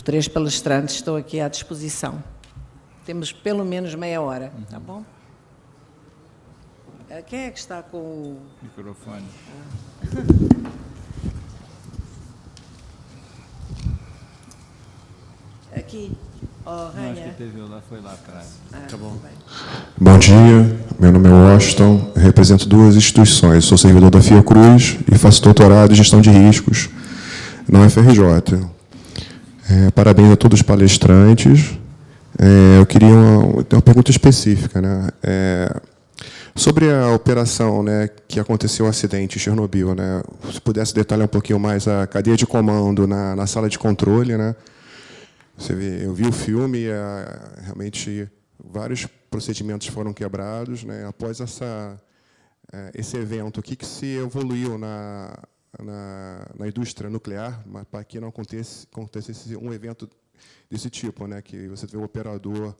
3 palestrantes, estou aqui à disposição. Temos pelo menos meia hora, tá bom? Quem é que está com o microfone? Aqui, Rainha. Acho que teve lá, foi lá atrás. Tá bom. Bom dia, meu nome é Washington, represento 2 instituições, sou servidor da Fiocruz e faço doutorado em gestão de riscos na UFRJ. Parabéns a todos os palestrantes. Eu queria ter uma pergunta específica, né? Sobre a operação, né, que aconteceu o acidente em Chernobyl, né? Se pudesse detalhar um pouquinho mais a cadeia de comando na sala de controle, né? Eu vi o filme e realmente vários procedimentos foram quebrados, né? Após esse evento, o que se evoluiu na indústria nuclear, para que não acontecesse um evento desse tipo, né? Que você vê o operador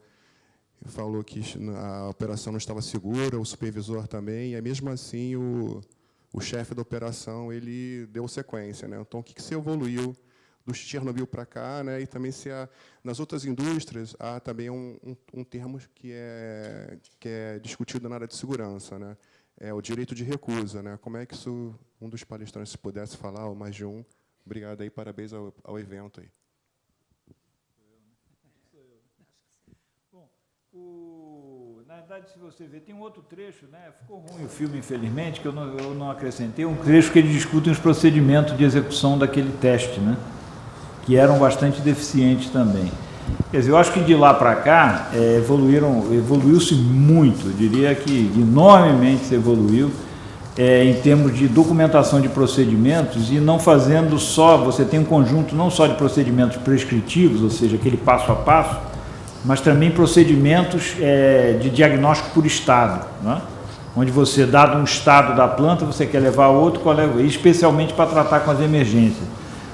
falou que a operação não estava segura, o supervisor também, e mesmo assim o chefe da operação ele deu sequência, né? Então, o que se evoluiu do Chernobyl para cá, né? E também se nas outras indústrias há também um termo que é discutido na área de segurança, né? É o direito de recusa, né? Como é que isso, um dos palestrantes se pudesse falar, ou mais de um? Obrigado aí, parabéns ao evento aí. Na verdade, se você ver, tem um outro trecho, né? Ficou ruim o filme, infelizmente, que eu não acrescentei, um trecho que eles discutem os procedimentos de execução daquele teste, né? Que eram bastante deficientes também. Quer dizer, eu acho que de lá para cá evoluiu-se muito, eu diria que enormemente se evoluiu em termos de documentação de procedimentos e não fazendo só, você tem um conjunto não só de procedimentos prescritivos, ou seja, aquele passo a passo, mas também procedimentos de diagnóstico por estado, né? Onde você, dado um estado da planta, você quer levar a outro, especialmente para tratar com as emergências.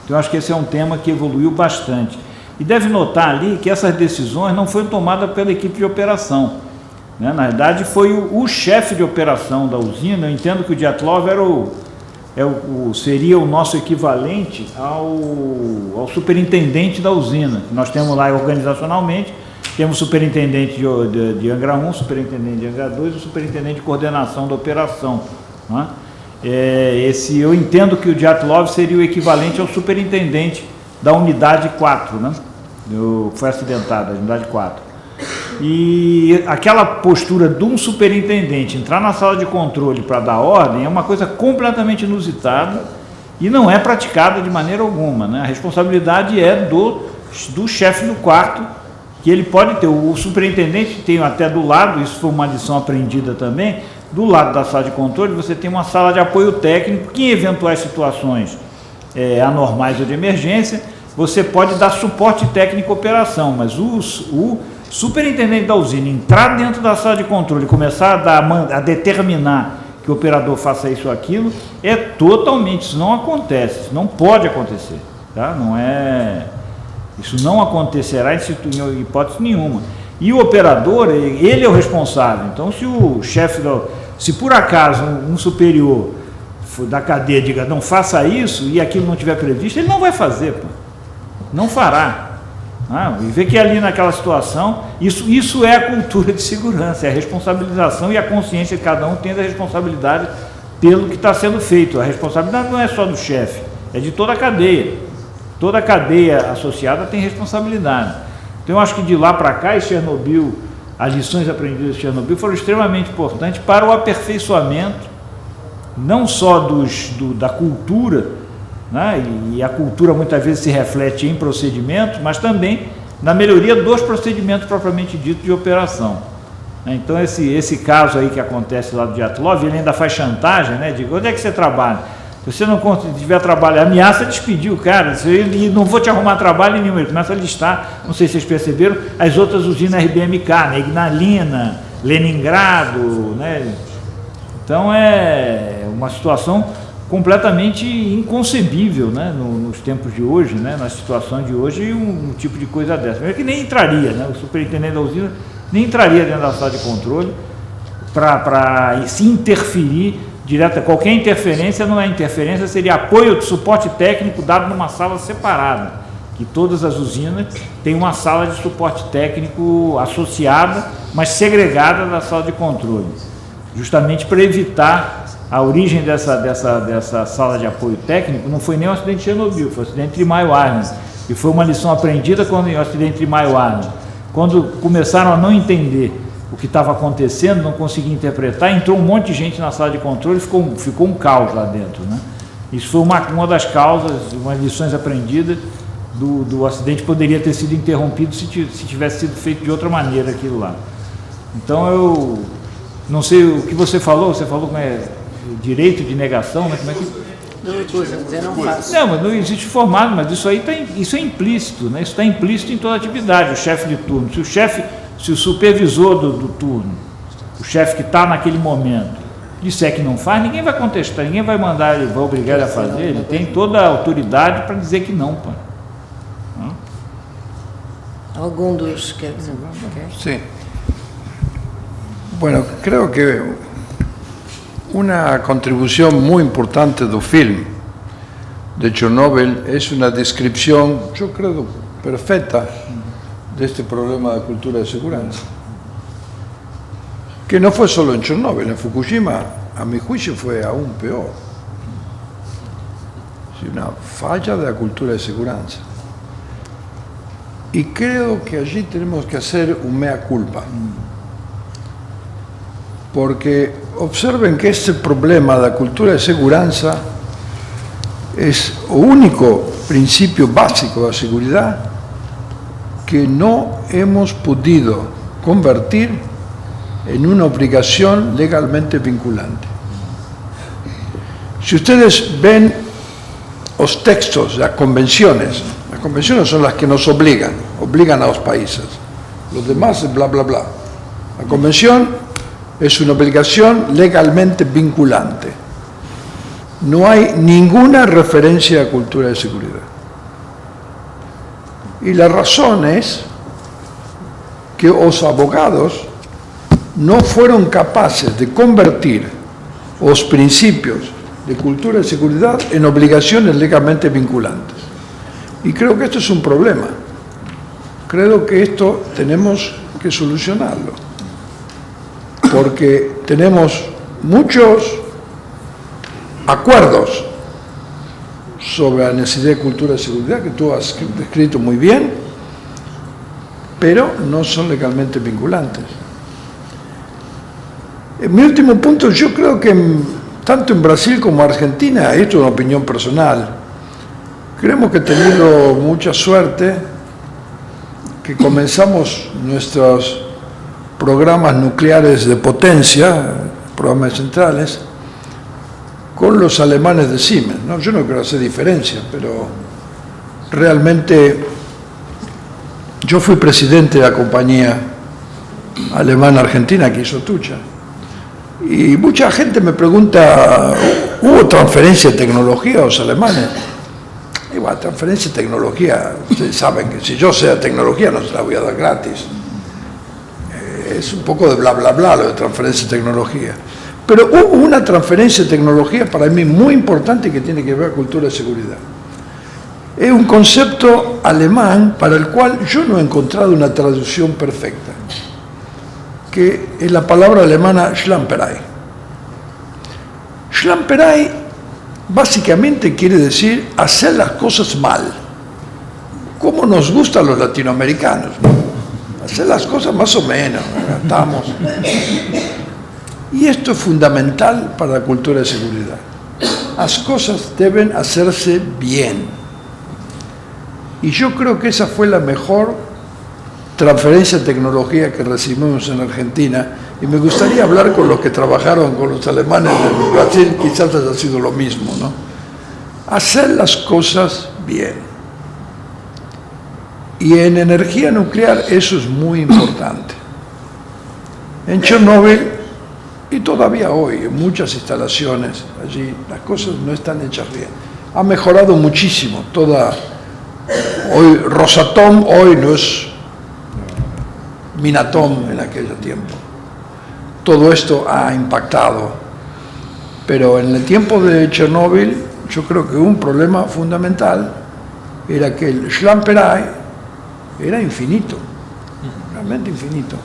Então, eu acho que esse é um tema que evoluiu bastante. E deve notar ali que essas decisões não foram tomadas pela equipe de operação, né? Na verdade, foi o chefe de operação da usina. Eu entendo que o Dyatlov seria o nosso equivalente ao superintendente da usina. Nós temos lá organizacionalmente, temos o superintendente de Angra 1, superintendente de Angra 2 e o superintendente de coordenação da operação, né? Eu entendo que o Dyatlov seria o equivalente ao superintendente da unidade 4, né? Foi acidentada, a unidade 4. E aquela postura de um superintendente entrar na sala de controle para dar ordem é uma coisa completamente inusitada e não é praticada de maneira alguma, né? A responsabilidade é do chefe do quarto, que ele pode ter. O superintendente tem até do lado, isso foi uma lição aprendida também, do lado da sala de controle você tem uma sala de apoio técnico que em eventuais situações anormais ou de emergência, você pode dar suporte técnico à operação, mas o superintendente da usina entrar dentro da sala de controle e começar a determinar que o operador faça isso ou aquilo, isso não acontece, isso não pode acontecer, tá? Isso não acontecerá em hipótese nenhuma. E o operador, ele é o responsável. Então, se o chefe, se por acaso um superior da cadeia diga não faça isso e aquilo não tiver previsto, ele não vai fazer, pô. Não fará. E vê que ali naquela situação, isso é a cultura de segurança, é a responsabilização e a consciência de cada um tendo a responsabilidade pelo que está sendo feito. A responsabilidade não é só do chefe, é de toda a cadeia. Toda a cadeia associada tem responsabilidade. Então, eu acho que de lá para cá, Chernobyl, as lições aprendidas de Chernobyl foram extremamente importantes para o aperfeiçoamento, não só da cultura, né? E a cultura muitas vezes se reflete em procedimentos, mas também na melhoria dos procedimentos propriamente ditos de operação. Então, esse caso aí que acontece lá do Dyatlov, ele ainda faz chantagem, né? Diz, onde é que você trabalha? Se você não tiver trabalho, ameaça despedir o cara, e não vou te arrumar trabalho nenhum. Ele começa a listar, não sei se vocês perceberam, as outras usinas RBMK, né? Ignalina, Leningrado, né? Então é uma situação completamente inconcebível, né? Nos tempos de hoje, né? Na situação de hoje, um tipo de coisa dessa. É que nem entraria, né? O superintendente da usina nem entraria dentro da sala de controle para se interferir direta. Qualquer interferência não é interferência, seria apoio de suporte técnico dado numa sala separada. que todas as usinas têm uma sala de suporte técnico associada, mas segregada da sala de controle, justamente para evitar a origem dessa sala de apoio técnico. Não foi nem um acidente de Chernobyl, foi um acidente de Three Mile Island, e foi uma lição aprendida quando o acidente de Three Mile Island, quando começaram a não entender o que estava acontecendo, não conseguiam interpretar, entrou um monte de gente na sala de controle e ficou um caos lá dentro, né? Isso foi uma das causas, umas lições aprendidas do acidente. Poderia ter sido interrompido se tivesse sido feito de outra maneira aquilo lá. Então eu não sei o que você falou como é direito de negação, né? Como é que... Não faço. Não, mas não existe formado, mas isso aí isso é implícito, né? Isso está implícito em toda atividade, o chefe de turno. Se o supervisor do turno, o chefe que está naquele momento, disser que não faz, ninguém vai contestar, ninguém vai mandar, ele vai obrigar ele a fazer, ele tem toda a autoridade para dizer que não, pô. Algum dos quer dizer? Sí. Bueno, creo que una contribución muy importante del film de Chernobyl es una descripción, yo creo, perfecta de este problema de cultura de seguridad, que no fue solo en Chernobyl, en Fukushima, a mi juicio, fue aún peor. Es una falla de la cultura de seguridad. Y creo que allí tenemos que hacer un mea culpa. Porque observen que este problema de la cultura de seguridad es el único principio básico de la seguridad que no hemos podido convertir en una obligación legalmente vinculante. Si ustedes ven los textos de las convenciones son las que nos obligan a los países. Los demás es bla, bla, bla. La convención es una obligación legalmente vinculante. No hay ninguna referencia a cultura de seguridad. Y la razón es que los abogados no fueron capaces de convertir los principios de cultura de seguridad en obligaciones legalmente vinculantes. Y creo que esto es un problema. Creo que esto tenemos que solucionarlo. Porque tenemos muchos acuerdos sobre la necesidad de cultura de seguridad que tú has descrito muy bien, pero no son legalmente vinculantes. En mi último punto, yo creo que tanto en Brasil como en Argentina, esto es una opinión personal, creemos que he tenido mucha suerte, que comenzamos nuestros programas nucleares de potencia, programas centrales, con los alemanes de Siemens, ¿no? Yo no quiero hacer diferencia, pero realmente yo fui presidente de la compañía alemana argentina que hizo Tucha. Y mucha gente me pregunta, ¿hubo transferencia de tecnología a los alemanes? Y bueno, transferencia de tecnología, ustedes saben que si yo sé de tecnología no se la voy a dar gratis. Es un poco de bla bla bla lo de transferencia de tecnología. Pero hubo una transferencia de tecnología para mí muy importante que tiene que ver con cultura de seguridad. Es un concepto alemán para el cual yo no he encontrado una traducción perfecta, que es la palabra alemana Schlamperei. Schlamperei básicamente quiere decir hacer las cosas mal, como nos gusta a los latinoamericanos, ¿no? Hacer las cosas más o menos, estamos. Y esto es fundamental para la cultura de seguridad. Las cosas deben hacerse bien. Y yo creo que esa fue la mejor transferencia de tecnología que recibimos en Argentina. Y me gustaría hablar con los que trabajaron con los alemanes de Brasil, quizás haya sido lo mismo, ¿no? Hacer las cosas bien. Y en energía nuclear eso es muy importante. En Chernobyl, y todavía hoy, en muchas instalaciones allí, las cosas no están hechas bien. Ha mejorado muchísimo. Hoy Rosatom hoy no es Minatom en aquel tiempo. Todo esto ha impactado. Pero en el tiempo de Chernobyl, yo creo que un problema fundamental era que el Schlamperei era infinito, realmente infinito.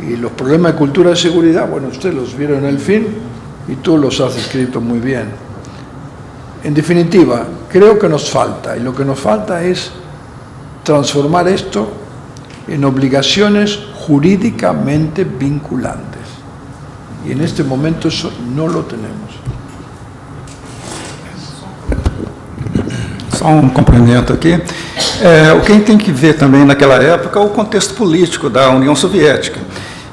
Y los problemas de cultura de seguridad, bueno, ustedes los vieron en el film y tú los has descrito muy bien. En definitiva, creo que nos falta, y lo que nos falta es transformar esto en obligaciones jurídicamente vinculantes. Y en este momento eso no lo tenemos. Só um complemento aqui. O que a gente tem que ver também naquela época é o contexto político da União Soviética.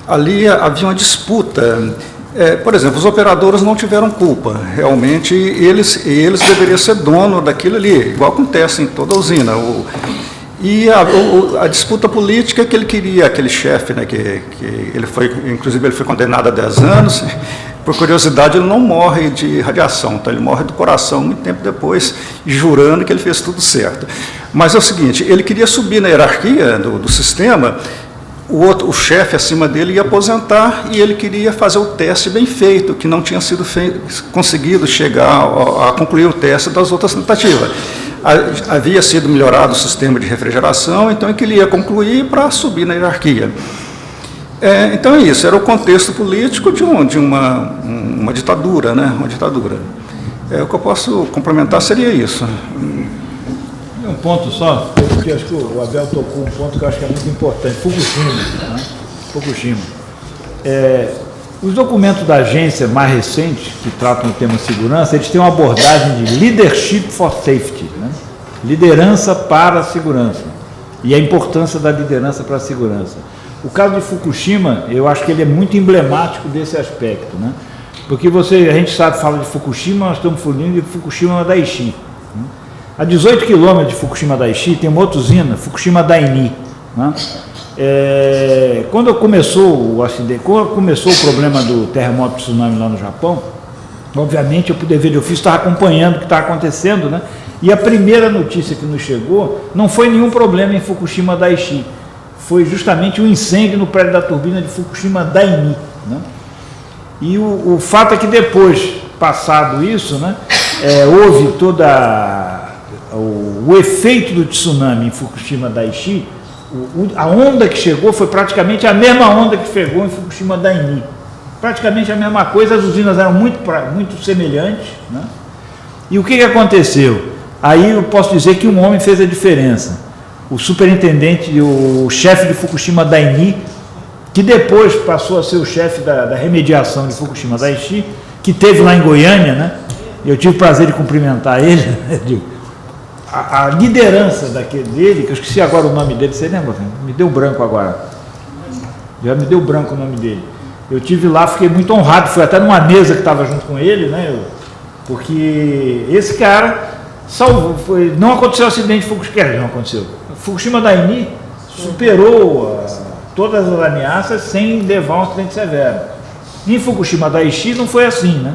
Ali havia uma disputa. Por exemplo, os operadores não tiveram culpa. Realmente, eles deveriam ser dono daquilo ali, igual acontece em toda a usina. E a disputa política é que ele queria, aquele chefe, né, que ele foi, inclusive ele foi condenado a 10 anos, por curiosidade ele não morre de radiação, então ele morre do coração muito tempo depois, jurando que ele fez tudo certo. Mas é o seguinte, ele queria subir na hierarquia do sistema, o chefe acima dele ia aposentar e ele queria fazer o teste bem feito, que não tinha sido conseguido chegar a concluir o teste das outras tentativas. Havia sido melhorado o sistema de refrigeração, então ele queria concluir para subir na hierarquia. Então é isso, era o contexto político de uma ditadura, né? Uma ditadura. O que eu posso complementar seria isso. Um ponto só, porque acho que o Abel tocou um ponto que eu acho que é muito importante, Fukushima. Né? Fukushima. Os documentos da agência mais recentes, que tratam do tema segurança, eles têm uma abordagem de leadership for safety, né? Liderança para a segurança, e a importância da liderança para a segurança. O caso de Fukushima, eu acho que ele é muito emblemático desse aspecto, né? Porque a gente sabe, fala de Fukushima, nós estamos falando de Fukushima Daiichi. Né? A 18 quilômetros de Fukushima Daiichi tem uma outra usina, Fukushima Daini. Né? Quando começou o acidente, quando começou o problema do terremoto e tsunami lá no Japão, obviamente eu, por dever de ofício, estava acompanhando o que estava acontecendo, né? E a primeira notícia que nos chegou não foi nenhum problema em Fukushima Daiichi, foi justamente um incêndio no prédio da turbina de Fukushima Daini. Né? E o fato é que depois, passado isso, né, houve o efeito do tsunami em Fukushima Daiichi. A onda que chegou foi praticamente a mesma onda que chegou em Fukushima Daini. Praticamente a mesma coisa, as usinas eram muito semelhantes. Né? E o que aconteceu? Aí eu posso dizer que um homem fez a diferença. O superintendente, o chefe de Fukushima Daini, que depois passou a ser o chefe da remediação de Fukushima Daiichi, que teve lá em Goiânia, né? Eu tive o prazer de cumprimentar ele. A liderança dele, que eu esqueci agora o nome dele, você lembra? Me deu branco agora. Já me deu branco o nome dele. Eu tive lá, fiquei muito honrado, fui até numa mesa que estava junto com ele, né? Porque esse cara salvou, não aconteceu acidente de Fukushima, não aconteceu. Fukushima Daini superou todas as ameaças sem levar um acidente severo. Em Fukushima Daiichi não foi assim, né?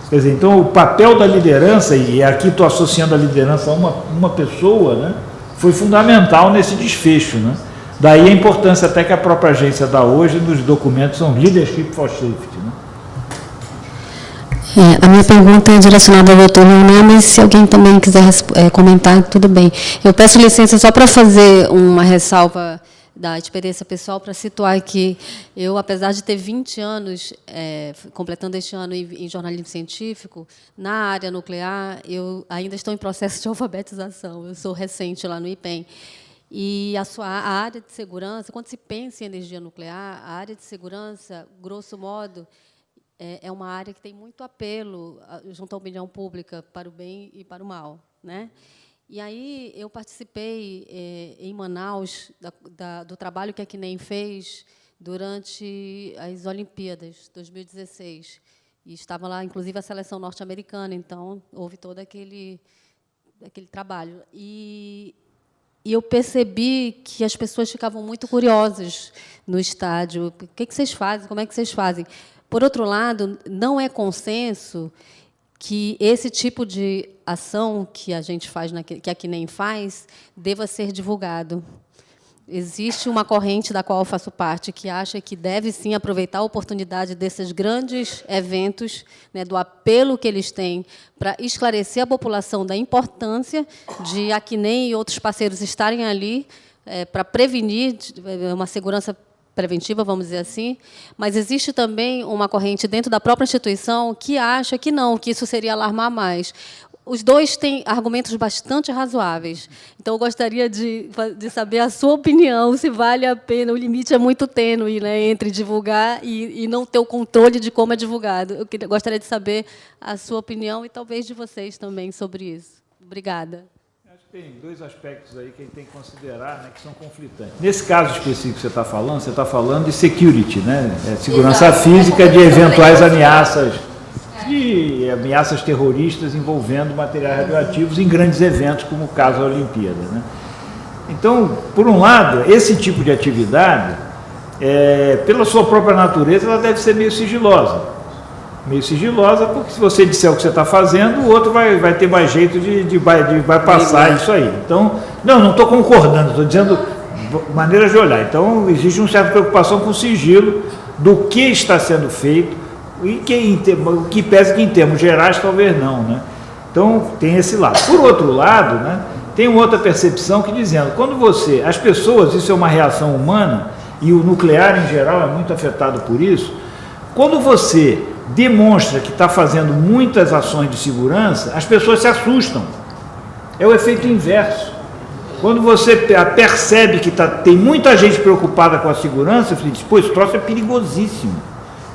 Quer dizer, então o papel da liderança, e aqui estou associando a liderança a uma pessoa, né, foi fundamental nesse desfecho, né? Daí a importância até que a própria agência dá hoje nos documentos são Leadership for Safety. Né? A minha pergunta é direcionada ao doutor Leonel, mas se alguém também quiser comentar, tudo bem. Eu peço licença só para fazer uma ressalva da experiência pessoal, para situar que eu, apesar de ter 20 anos, completando este ano em jornalismo científico, na área nuclear, eu ainda estou em processo de alfabetização. Eu sou recente lá no IPEM. E a área de segurança, quando se pensa em energia nuclear, a área de segurança, grosso modo, é uma área que tem muito apelo junto à opinião pública para o bem e para o mal, né? E aí eu participei em Manaus do trabalho que a CNEM fez durante as Olimpíadas 2016 e estava lá, inclusive, a seleção norte-americana. Então houve todo aquele trabalho e eu percebi que as pessoas ficavam muito curiosas no estádio. O que vocês fazem? Como é que vocês fazem? Por outro lado, não é consenso que esse tipo de ação que a gente faz, que a CNEM faz, deva ser divulgado. existe uma corrente da qual eu faço parte que acha que deve, sim, aproveitar a oportunidade desses grandes eventos, né, do apelo que eles têm para esclarecer a população da importância de a CNEM e outros parceiros estarem ali para prevenir uma segurança preventiva, vamos dizer assim, mas existe também uma corrente dentro da própria instituição que acha que não, que isso seria alarmar mais. Os dois têm argumentos bastante razoáveis. Então, eu gostaria de saber a sua opinião, se vale a pena. O limite é muito tênue, né, entre divulgar e não ter o controle de como é divulgado. Eu gostaria de saber a sua opinião e talvez de vocês também sobre isso. Obrigada. Acho que tem dois aspectos aí que a gente tem que considerar, né, que são conflitantes. Nesse caso específico que você está falando de security, né, segurança física de eventuais ameaças, de ameaças terroristas envolvendo materiais radioativos em grandes eventos, como o caso da Olimpíada, né? Então, por um lado, esse tipo de atividade, pela sua própria natureza, ela deve ser meio sigilosa. Meio sigilosa, porque se você disser o que você está fazendo, o outro vai ter mais jeito de passar isso aí. Então, não estou concordando, estou dizendo maneiras de olhar. Então, existe uma certa preocupação com o sigilo do que está sendo feito, e o que pesa que em termos gerais talvez não, né? Então tem esse lado. Por outro lado, né, tem uma outra percepção que dizendo, quando as pessoas, isso é uma reação humana, e o nuclear em geral é muito afetado por isso, quando você demonstra que está fazendo muitas ações de segurança, as pessoas se assustam. É o efeito inverso. Quando você percebe que tem muita gente preocupada com a segurança, você diz, pô, esse troço é perigosíssimo.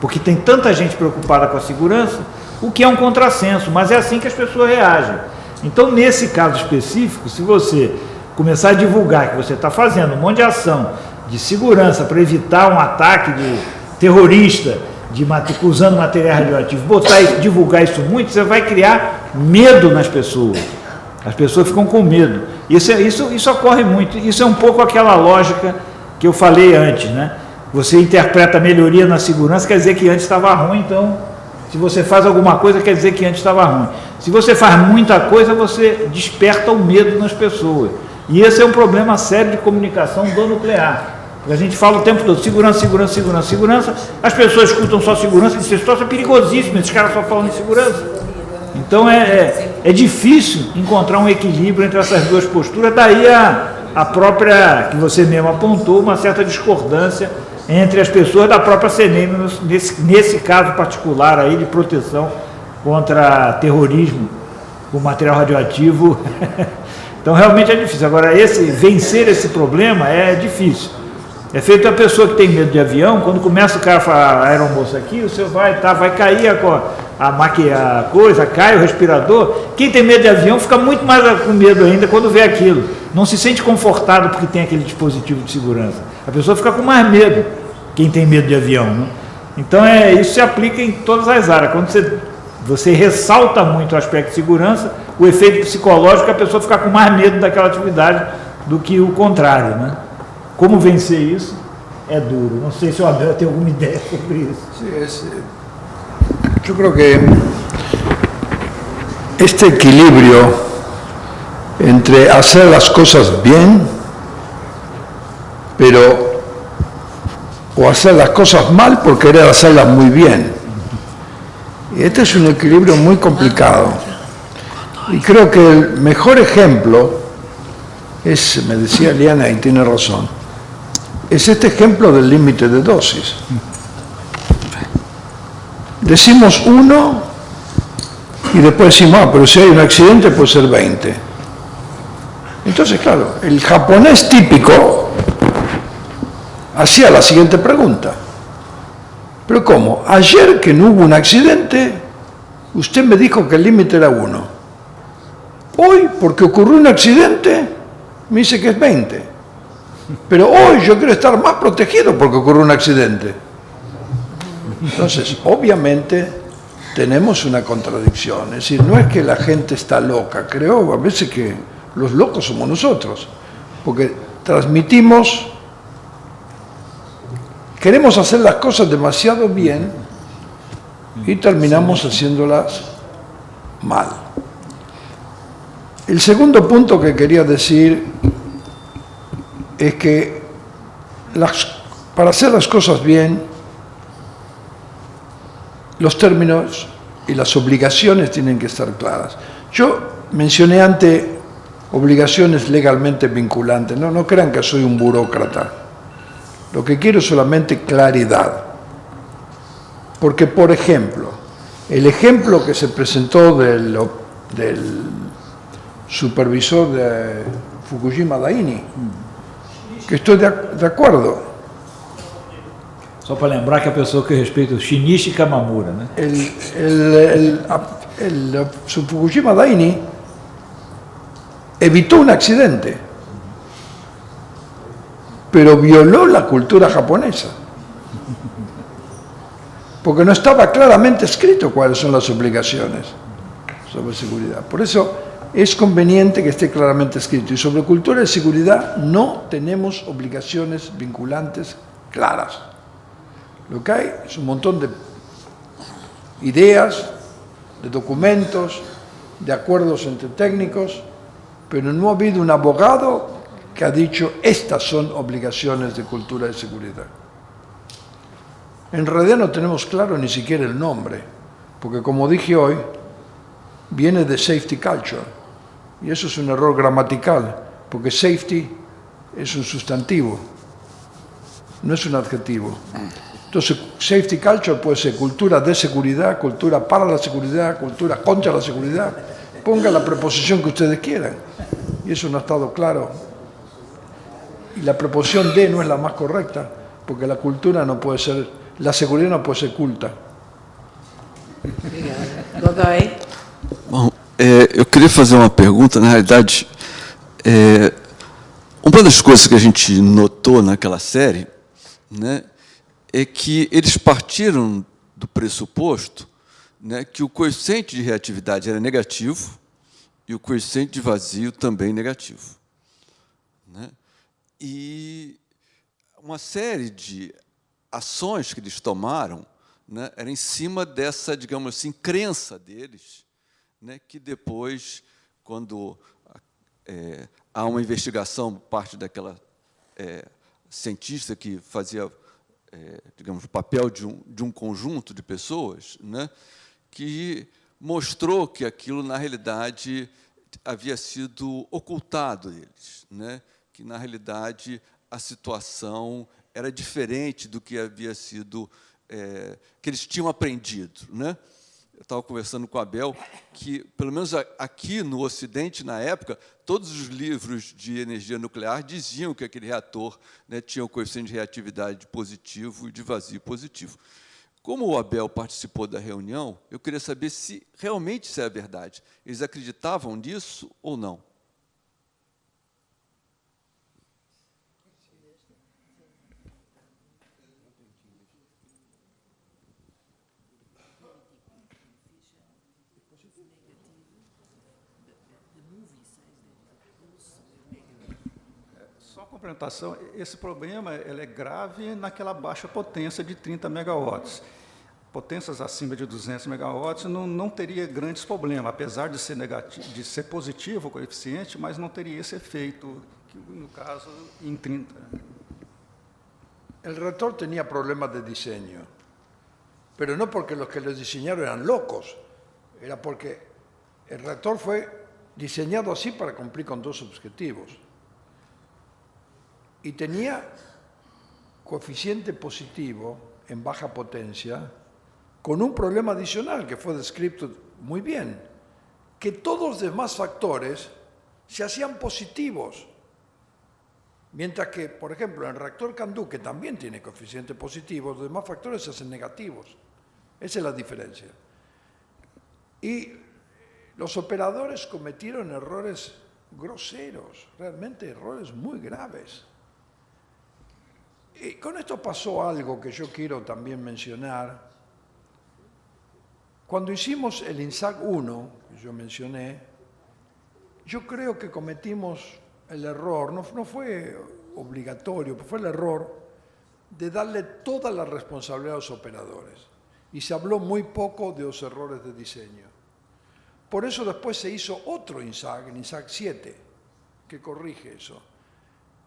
Porque tem tanta gente preocupada com a segurança, o que é um contrassenso, mas é assim que as pessoas reagem. Então, nesse caso específico, se você começar a divulgar que você está fazendo um monte de ação de segurança para evitar um ataque de terrorista, usando material radioativo, divulgar isso muito, você vai criar medo nas pessoas. As pessoas ficam com medo. Isso ocorre muito. Isso é um pouco aquela lógica que eu falei antes, né? Você interpreta melhoria na segurança, quer dizer que antes estava ruim, então, se você faz alguma coisa, quer dizer que antes estava ruim. Se você faz muita coisa, você desperta o medo nas pessoas. E esse é um problema sério de comunicação do nuclear. Porque a gente fala o tempo todo, segurança, segurança, segurança, segurança, as pessoas escutam só segurança e dizem, isso é perigosíssimo, esses caras só falam de segurança. Então, é difícil encontrar um equilíbrio entre essas duas posturas, daí a própria, que você mesmo apontou, uma certa discordância entre as pessoas da própria CNEM, nesse caso particular aí de proteção contra terrorismo com material radioativo. Então realmente é difícil. Agora, vencer esse problema é difícil. É feito a pessoa que tem medo de avião, quando começa o cara a falar, a aeromoça aqui, você vai cair a coisa, cai o respirador. Quem tem medo de avião fica muito mais com medo ainda quando vê aquilo. Não se sente confortado porque tem aquele dispositivo de segurança. A pessoa fica com mais medo, quem tem medo de avião, né? Então, isso se aplica em todas as áreas. Quando você ressalta muito o aspecto de segurança, o efeito psicológico é a pessoa ficar com mais medo daquela atividade do que o contrário, né? Como vencer isso é duro. Não sei se o Abel tem alguma ideia sobre isso. Yo creo que este equilibrio entre hacer las cosas bien, o hacer las cosas mal por querer hacerlas muy bien. Y este es un equilibrio muy complicado. Y creo que el mejor ejemplo es, me decía Liana y tiene razón, es este ejemplo del límite de dosis. Decimos 1 y después decimos, pero si hay un accidente puede ser 20. Entonces, claro, el japonés típico hacía la siguiente pregunta. ¿Pero cómo? Ayer que no hubo un accidente, usted me dijo que el límite era 1. Hoy, porque ocurrió un accidente, me dice que es 20. Pero hoy yo quiero estar más protegido porque ocurrió un accidente. Entonces, obviamente, tenemos una contradicción. Es decir, no es que la gente está loca. Creo a veces que los locos somos nosotros. Porque transmitimos, queremos hacer las cosas demasiado bien y terminamos haciéndolas mal. El segundo punto que quería decir es que para hacer las cosas bien, los términos y las obligaciones tienen que estar claras. Yo mencioné antes obligaciones legalmente vinculantes. No crean que soy un burócrata. Lo que quiero es solamente claridad. Porque, por ejemplo, el ejemplo que se presentó del supervisor de Fukushima Daini, que estoy de acuerdo. Só para lembrar que a pessoa que eu respeito, Shinichi Kamamura, né? El Fukushima Daini evitó un accidente, pero violó la cultura japonesa, porque no estaba claramente escrito cuáles son las obligaciones sobre seguridad. Por eso es conveniente que esté claramente escrito. Y sobre cultura de seguridad no tenemos obligaciones vinculantes claras. Lo que hay es un montón de ideas, de documentos, de acuerdos entre técnicos, pero no ha habido un abogado que ha dicho estas son obligaciones de cultura de seguridad. En realidad no tenemos claro ni siquiera el nombre, porque como dije hoy, viene de safety culture, y eso es un error gramatical, porque safety es un sustantivo, no es un adjetivo. Entonces, safety culture puede ser cultura de seguridad, cultura para la seguridad, cultura contra la seguridad. Ponga la preposición que ustedes quieran. Y eso no ha estado claro. Y la preposición de no es la más correcta, porque la cultura no puede ser, la seguridad no puede ser culta. Godoy. Bom, eu queria fazer uma pergunta. Na realidade, uma das coisas que a gente notou naquela série, né, é que eles partiram do pressuposto, né, que o coeficiente de reatividade era negativo e o coeficiente de vazio também negativo, né? E uma série de ações que eles tomaram, né, era em cima dessa, digamos assim, crença deles, né, que depois, quando há uma investigação por parte daquela cientista que fazia digamos, o papel de um conjunto de pessoas, né, que mostrou que aquilo, na realidade, havia sido ocultado deles, né, que, na realidade, a situação era diferente do que havia sido, que eles tinham aprendido, né? Eu estava conversando com a Abel que, pelo menos aqui no Ocidente, na época, todos os livros de energia nuclear diziam que aquele reator, né, tinha o coeficiente de reatividade positivo e de vazio positivo. Como o Abel participou da reunião, eu queria saber se realmente isso é a verdade. Eles acreditavam nisso ou não? Só uma complementação, esse problema ele é grave naquela baixa potência de 30 megawatts. Potências acima de 200 megawatts não teria grandes problemas, apesar de ser negativo, de ser positivo o coeficiente, mas não teria esse efeito, que, no caso, em 30. El reactor tenía problemas de diseño, pero no porque los que lo diseñaron eran locos, era porque el reactor fue diseñado así para cumplir con dos objetivos. Y tenía coeficiente positivo en baja potencia, con un problema adicional que fue descrito muy bien, que todos los demás factores se hacían positivos, mientras que, por ejemplo, en el reactor Candu, que también tiene coeficiente positivo, los demás factores se hacen negativos. Esa es la diferencia. Y los operadores cometieron errores groseros, realmente errores muy graves. Y con esto pasó algo que yo quiero también mencionar. Cuando hicimos el INSAC 1, que yo mencioné, yo creo que cometimos el error, no fue obligatorio, pero fue el error de darle toda la responsabilidad a los operadores. Y se habló muy poco de los errores de diseño. Por eso después se hizo otro INSAC, el INSAC 7, que corrige eso.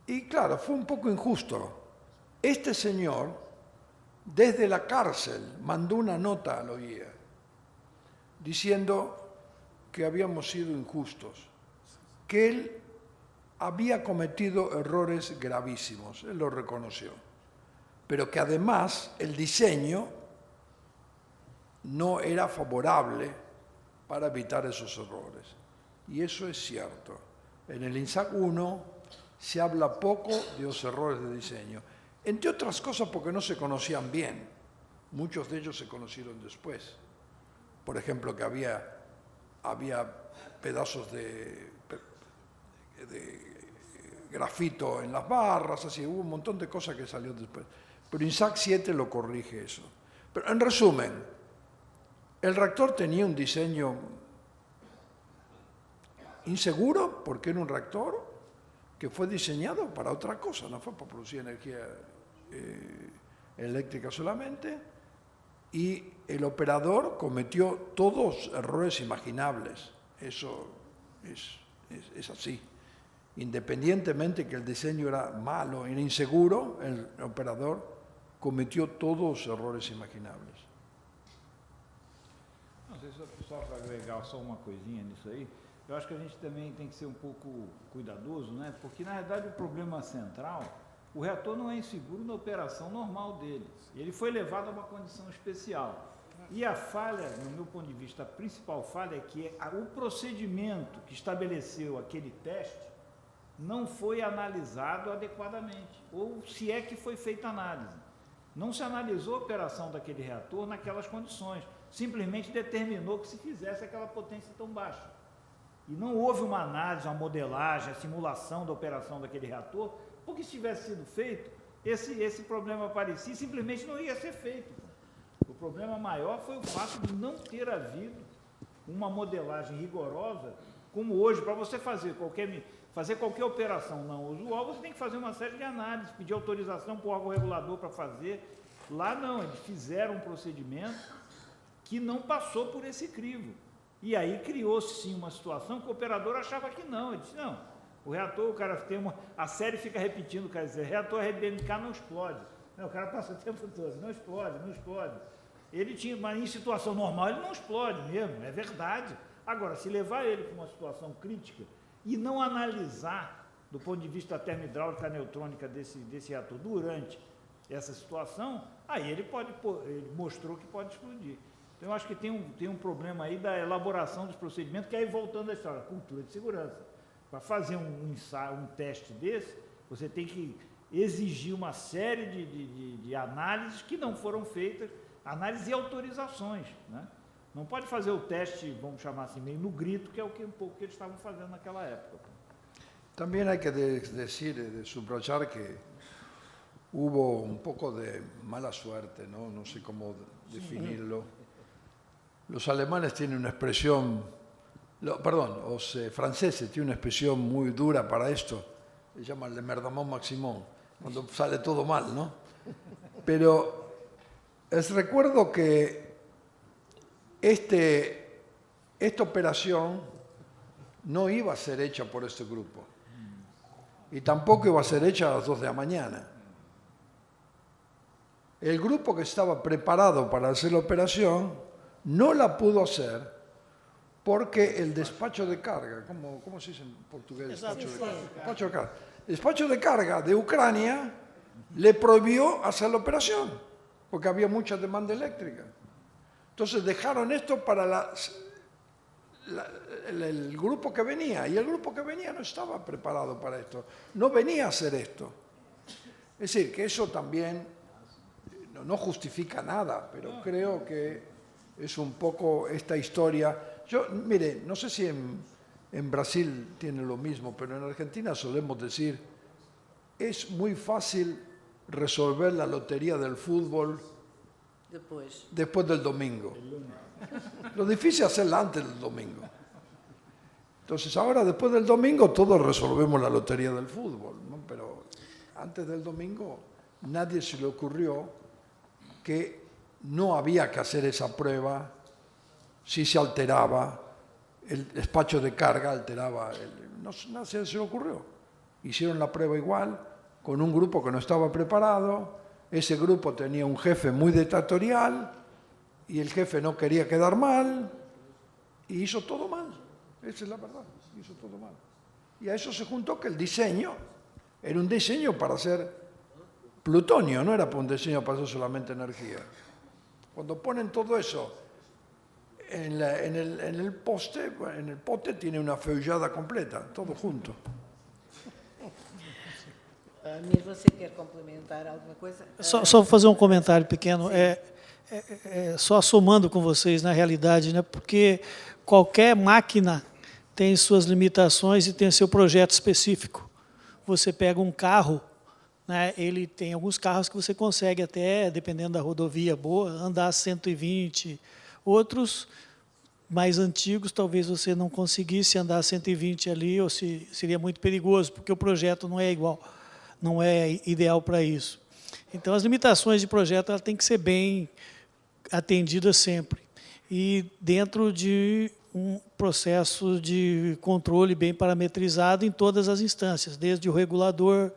Y claro, fue un poco injusto, Este señor, desde la cárcel, mandó una nota a la OIEA diciendo que habíamos sido injustos, que él había cometido errores gravísimos, él lo reconoció, pero que además el diseño no era favorable para evitar esos errores. Y eso es cierto. En el INSAC 1 se habla poco de los errores de diseño, entre otras cosas porque no se conocían bien. Muchos de ellos se conocieron después. Por ejemplo, que había pedazos de grafito en las barras, así, hubo un montón de cosas que salió después. Pero INSAC 7 lo corrige eso. Pero en resumen, el reactor tenía un diseño inseguro porque era un reactor que fue diseñado para otra cosa, no fue para producir energía eléctrica solamente, y el operador cometió todos errores imaginables. Eso es así. Independientemente que el diseño era malo, era inseguro, el operador cometió todos los errores imaginables. Não sei, só para agregar só uma coisinha nisso aí, eu acho que a gente também tem que ser um pouco cuidadoso, né? Porque na verdade o problema central, o reator não é inseguro na operação normal dele. Ele foi levado a uma condição especial. E a falha, no meu ponto de vista, a principal falha é que o procedimento que estabeleceu aquele teste não foi analisado adequadamente, ou se é que foi feita análise. Não se analisou a operação daquele reator naquelas condições, simplesmente determinou que se fizesse aquela potência tão baixa. E não houve uma análise, uma modelagem, a simulação da operação daquele reator, porque se tivesse sido feito, esse problema aparecia e simplesmente não ia ser feito. O problema maior foi o fato de não ter havido uma modelagem rigorosa, como hoje, para você fazer qualquer operação não usual, você tem que fazer uma série de análises, pedir autorização para o órgão regulador para fazer. Lá não, eles fizeram um procedimento que não passou por esse crivo. E aí criou-se sim uma situação que o operador achava que não. Ele disse, não, o reator, o cara tem a série fica repetindo, quer dizer, reator RBMK não explode. Não, o cara passa o tempo todo, não explode, não explode. Ele tinha, mas em situação normal ele não explode mesmo, é verdade. Agora, se levar ele para uma situação crítica e não analisar, do ponto de vista da termohidráulica neutrônica desse reator durante essa situação, aí ele mostrou que pode explodir. Então, eu acho que tem um problema aí da elaboração dos procedimentos, que aí, voltando à história, cultura de segurança. Para fazer um teste desse, você tem que exigir uma série de análises que não foram feitas, análises e autorizações, né? Não pode fazer o teste, vamos chamar assim, meio no grito, que é um pouco que eles estavam fazendo naquela época. También hay que subrayar que hubo un poco de mala suerte, no sé cómo definirlo. Los alemanes tienen una expresión, los franceses tienen una expresión muy dura para esto, se llama le merdamont maximum, cuando sale todo mal, ¿no? Pero recuerdo que esta operación no iba a ser hecha por este grupo y tampoco iba a ser hecha a las 2 de la mañana. El grupo que estaba preparado para hacer la operación no la pudo hacer porque el despacho de carga, ¿cómo se dice en portugués? Despacho de carga de Ucrania le prohibió hacer la operación porque había mucha demanda eléctrica. Entonces dejaron esto para el grupo que venía, y el grupo que venía no estaba preparado para esto, no venía a hacer esto. Es decir, que eso también no justifica nada, pero creo que es un poco esta historia. Mire, no sé si en Brasil tiene lo mismo, pero en Argentina solemos decir, es muy fácil resolver la lotería del fútbol después del domingo. Lo difícil es hacerla antes del domingo. Entonces ahora, después del domingo, todos resolvemos la lotería del fútbol, ¿no? Pero antes del domingo nadie se le ocurrió que no había que hacer esa prueba si se alteraba el despacho de carga, alteraba. No se le ocurrió. Hicieron la prueba igual con un grupo que no estaba preparado. Ese grupo tenía un jefe muy dictatorial y el jefe no quería quedar mal y hizo todo mal. Esa es la verdad, hizo todo mal. Y a eso se juntó que el diseño era un diseño para hacer plutonio, no era un diseño para hacer solamente energía. Cuando ponen todo eso en el pote tiene una feullada completa, todo junto. Mir, você quer complementar alguma coisa? Só fazer um comentário pequeno, só somando com vocês na realidade, né? Porque qualquer máquina tem suas limitações e tem seu projeto específico. Você pega um carro, né? Ele tem alguns carros que você consegue até, dependendo da rodovia boa, andar a 120, outros mais antigos, talvez você não conseguisse andar a 120 ali, ou seria muito perigoso, porque o projeto não é igual. Não é ideal para isso. Então, as limitações de projeto elas têm que ser bem atendidas sempre. E dentro de um processo de controle bem parametrizado em todas as instâncias, desde o regulador,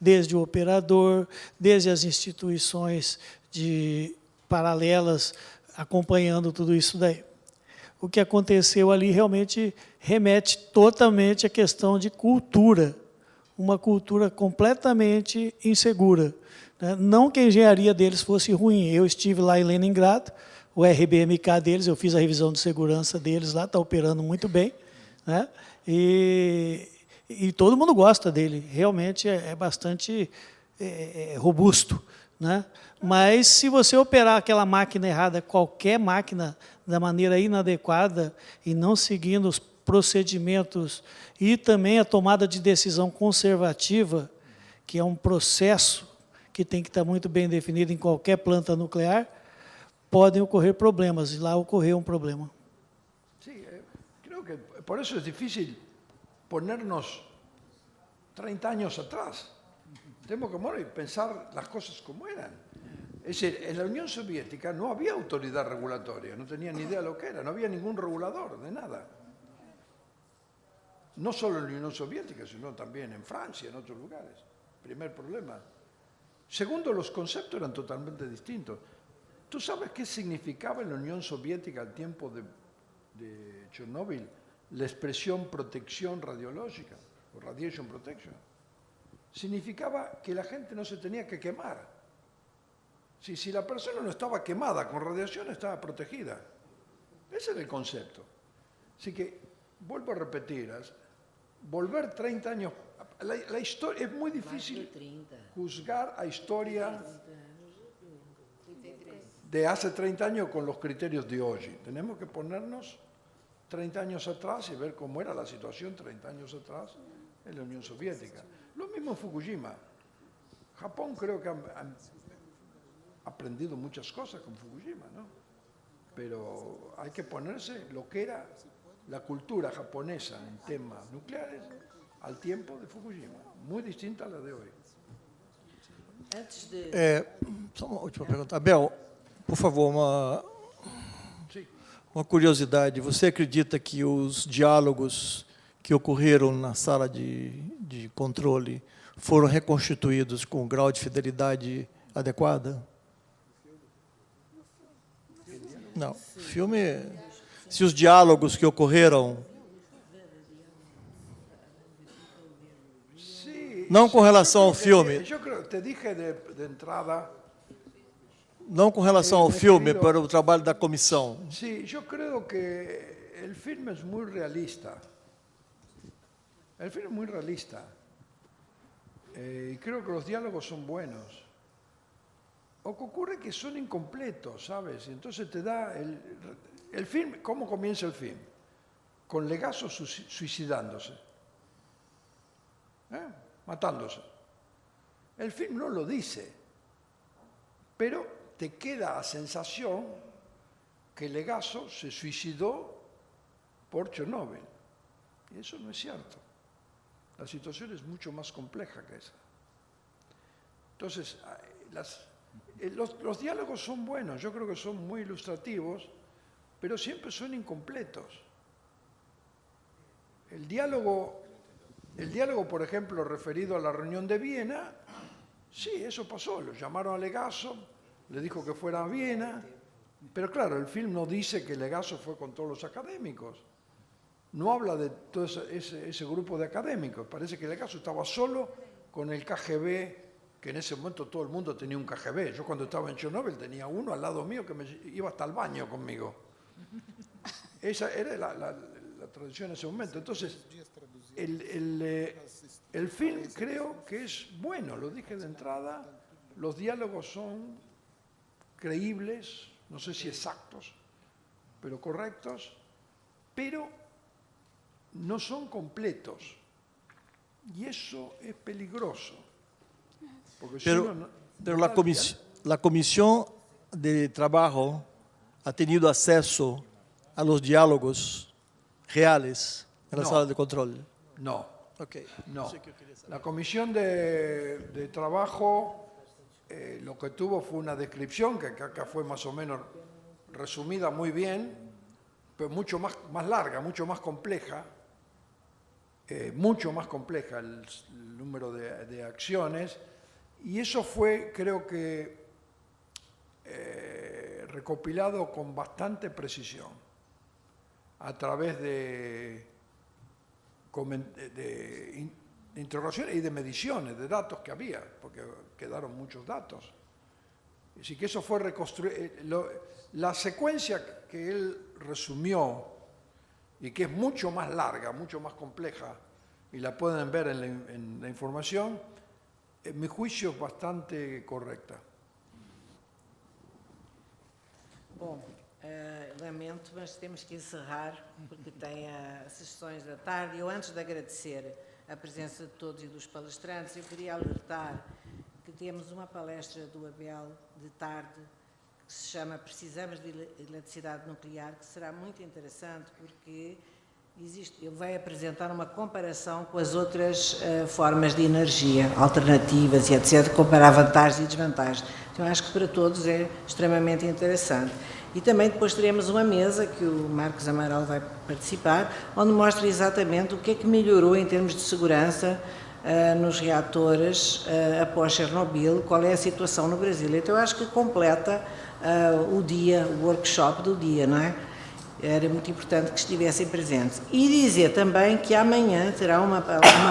desde o operador, desde as instituições paralelas acompanhando tudo isso daí. O que aconteceu ali realmente remete totalmente à questão de cultura, uma cultura completamente insegura. Não que a engenharia deles fosse ruim. Eu estive lá em Leningrado, o RBMK deles, eu fiz a revisão de segurança deles lá, está operando muito bem, né? E todo mundo gosta dele, realmente é bastante robusto, né? Mas, se você operar aquela máquina errada, qualquer máquina, da maneira inadequada e não seguindo os procedimentos e também a tomada de decisão conservativa, que é um processo que tem que estar muito bem definido em qualquer planta nuclear, podem ocorrer problemas, e lá ocorreu um problema. Sí, creo que por eso es difícil ponernos 30 años atrás. Tenemos que pensar las cosas como eran. Es decir, en la Unión Soviética no había autoridad regulatoria, no tenía ni idea de lo que era, no había ningún regulador de nada. No solo en la Unión Soviética, sino también en Francia, en otros lugares. Primer problema. Segundo, los conceptos eran totalmente distintos. ¿Tú sabes qué significaba en la Unión Soviética al tiempo de Chernóbil la expresión protección radiológica o radiation protection? Significaba que la gente no se tenía que quemar. Si la persona no estaba quemada con radiación, estaba protegida. Ese era el concepto. Así que, vuelvo a repetir, volver 30 años... La historia, es muy difícil juzgar a historia de hace 30 años con los criterios de hoy. Tenemos que ponernos 30 años atrás y ver cómo era la situación 30 años atrás en la Unión Soviética. Lo mismo en Fukushima. Japón creo que ha aprendido muchas cosas con Fukushima, ¿no? Pero hay que ponerse lo que era la cultura japonesa en temas nucleares al tiempo de Fukushima, muy distinta a la de hoy. Antes de... Só uma última pergunta. Abel, por favor, uma curiosidade. Você acredita que os diálogos que ocorreram na sala de controle foram reconstituídos com um grau de fidelidade adequada? Não. Filme... Se os diálogos que ocorreram... Não com relação ao filme. Eu creo, te dije de entrada. Não com relação ao filme, para o trabalho da comissão. Sí, yo creo que el filme es muy realista. El filme es muy realista. Y creo que los diálogos son buenos. O que ocurre que son incompletos, ¿sabes? Y entonces te da el film. ¿Cómo comienza el film? Con Legazo suicidándose. Matándose. El film no lo dice, pero te queda la sensación que Legazo se suicidó por Chernóbil. Y eso no es cierto. La situación es mucho más compleja que esa. Entonces, los diálogos son buenos, yo creo que son muy ilustrativos, pero siempre son incompletos. El diálogo, por ejemplo, referido a la reunión de Viena, Sí, eso pasó. Lo llamaron a Legazo, le dijo que fuera a Viena, pero claro, el film no dice que Legazo fue con todos los académicos. No habla de todo ese grupo de académicos. Parece que Legazo estaba solo con el KGB, que en ese momento todo el mundo tenía un KGB. Yo cuando estaba en Chernobyl tenía uno al lado mío que me iba hasta el baño conmigo. Esa era la tradición en ese momento. Entonces, el film creo que es bueno, lo dije de entrada, los diálogos son creíbles, no sé si exactos, pero correctos, pero no son completos. Y eso es peligroso. Porque si uno Pero la comisión de trabajo ha tenido acceso a los diálogos reales en la sala de control. No. Okay. No. La comisión de trabajo lo que tuvo fue una descripción que acá fue más o menos resumida muy bien, pero mucho más larga, mucho más compleja el número de acciones, y eso fue, creo que, recopilado con bastante precisión a través de interrogaciones y de mediciones de datos que había, porque quedaron muchos datos. Así que eso fue reconstruir. La secuencia que él resumió y que es mucho más larga, mucho más compleja, y la pueden ver en la información, en mi juicio es bastante correta. Bom, lamento, mas temos que encerrar, porque tem as sessões da tarde. Eu, antes de agradecer a presença de todos e dos palestrantes, eu queria alertar que temos uma palestra do Abel de tarde, que se chama Precisamos de Eletricidade Nuclear, que será muito interessante, porque ele vai apresentar uma comparação com as outras formas de energia alternativas e etc., comparar vantagens e desvantagens. Então, acho que para todos é extremamente interessante. E também depois teremos uma mesa que o Marcos Amaral vai participar, onde mostra exatamente o que é que melhorou em termos de segurança nos reatores após Chernobyl, qual é a situação no Brasil. Então, eu acho que completa o dia, o workshop do dia, não é? Era muito importante que estivessem presentes. E dizer também que amanhã terá uma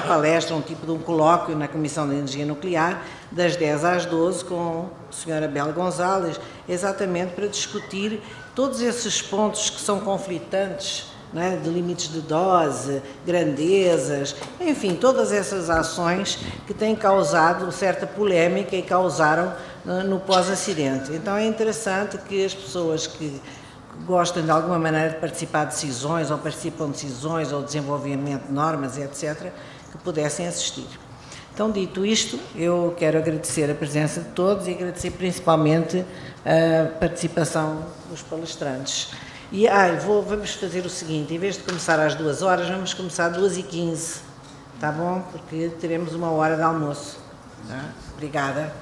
palestra, um tipo de um colóquio na Comissão de Energia Nuclear, das 10 às 12, com o Sr. Abel Gonzalez, exatamente para discutir todos esses pontos que são conflitantes, não é? De limites de dose, grandezas, enfim, todas essas ações que têm causado certa polémica e causaram no pós-acidente. Então é interessante que as pessoas que gostam de alguma maneira de participar de decisões, ou participam de decisões, ou desenvolvimento de normas, etc., que pudessem assistir. Então, dito isto, eu quero agradecer a presença de todos e agradecer principalmente a participação dos palestrantes. E vamos fazer o seguinte, em vez de começar às 2 horas, vamos começar às 2h15, tá bom? Porque teremos 1 hora de almoço. Tá? Obrigada.